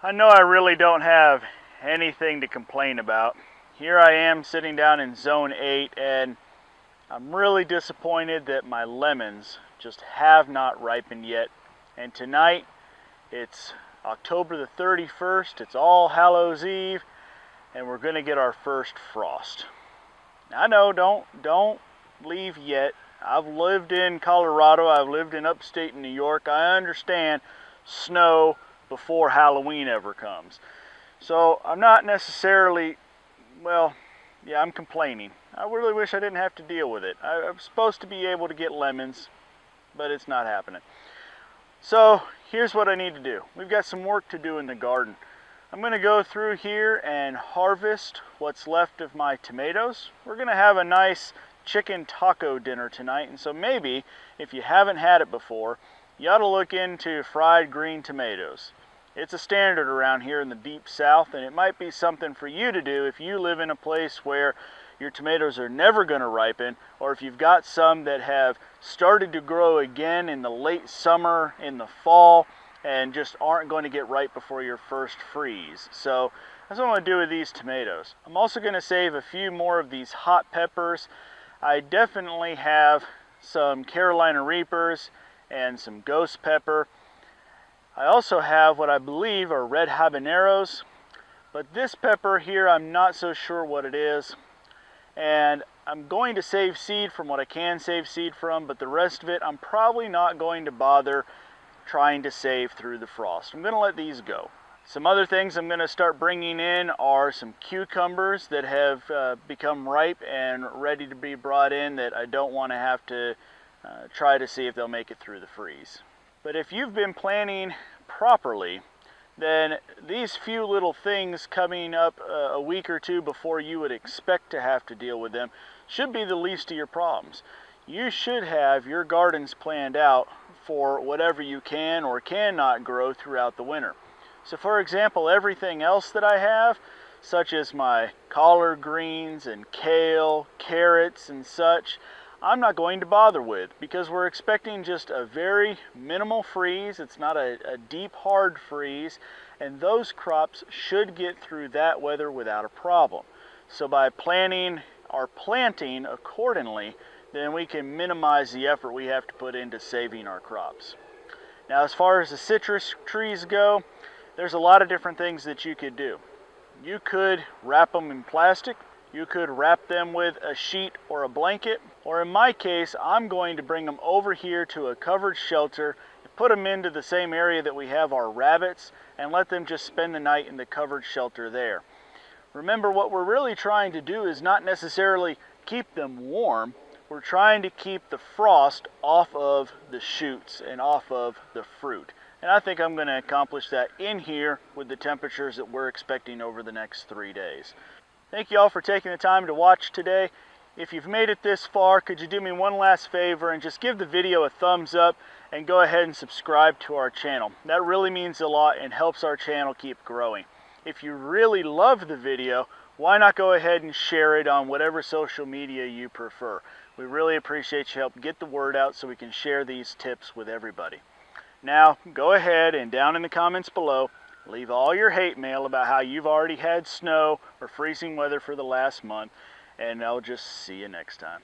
I know I really don't have anything to complain about. Here I am sitting down in zone 8 and I'm really disappointed that my lemons just have not ripened yet. And tonight it's October the 31st, it's All Hallows Eve, and we're going to get our first frost. I know, don't leave yet. I've lived in Colorado, I've lived in upstate New York. I understand snow before Halloween ever comes. So I'm not necessarily, well, yeah, I'm complaining. I really wish I didn't have to deal with it. I'm supposed to be able to get lemons, but it's not happening. So here's what I need to do. We've got some work to do in the garden. I'm going to go through here and harvest what's left of my tomatoes. We're going to have a nice chicken taco dinner tonight, and so maybe, if you haven't had it before, you ought to look into fried green tomatoes. It's a standard around here in the deep south, and it might be something for you to do if you live in a place where your tomatoes are never going to ripen, or if you've got some that have started to grow again in the late summer, in the fall, and just aren't going to get ripe before your first freeze. So that's what I'm going to do with these tomatoes. I'm also going to save a few more of these hot peppers. I definitely have some Carolina Reapers and some ghost pepper. I also have what I believe are red habaneros, but this pepper here I'm not so sure what it is, and I'm going to save seed from what I can save seed from, but the rest of it I'm probably not going to bother trying to save through the frost. I'm going to let these go. Some other things I'm going to start bringing in are some cucumbers that have become ripe and ready to be brought in that I don't want to have to try to see if they'll make it through the freeze. But if you've been planning properly, then these few little things coming up a week or two before you would expect to have to deal with them should be the least of your problems. You should have your gardens planned out for whatever you can or cannot grow throughout the winter. So for example, everything else that I have, such as my collard greens and kale, carrots and such, I'm not going to bother with because we're expecting just a very minimal freeze. It's not a deep hard freeze, and those crops should get through that weather without a problem. So by planning our planting accordingly, then we can minimize the effort we have to put into saving our crops. Now as far as the citrus trees go, there's a lot of different things that you could do. You could wrap them in plastic. You could wrap them with a sheet or a blanket, or in my case, I'm going to bring them over here to a covered shelter, put them into the same area that we have our rabbits, and let them just spend the night in the covered shelter there. Remember, what we're really trying to do is not necessarily keep them warm, we're trying to keep the frost off of the shoots and off of the fruit. And I think I'm going to accomplish that in here with the temperatures that we're expecting over the next 3 days. Thank you all for taking the time to watch today. If you've made it this far, could you do me one last favor and just give the video a thumbs up and go ahead and subscribe to our channel. That really means a lot and helps our channel keep growing. If you really love the video, why not go ahead and share it on whatever social media you prefer. We really appreciate your help get the word out so we can share these tips with everybody. Now, go ahead and down in the comments below, leave all your hate mail about how you've already had snow or freezing weather for the last month, and I'll just see you next time.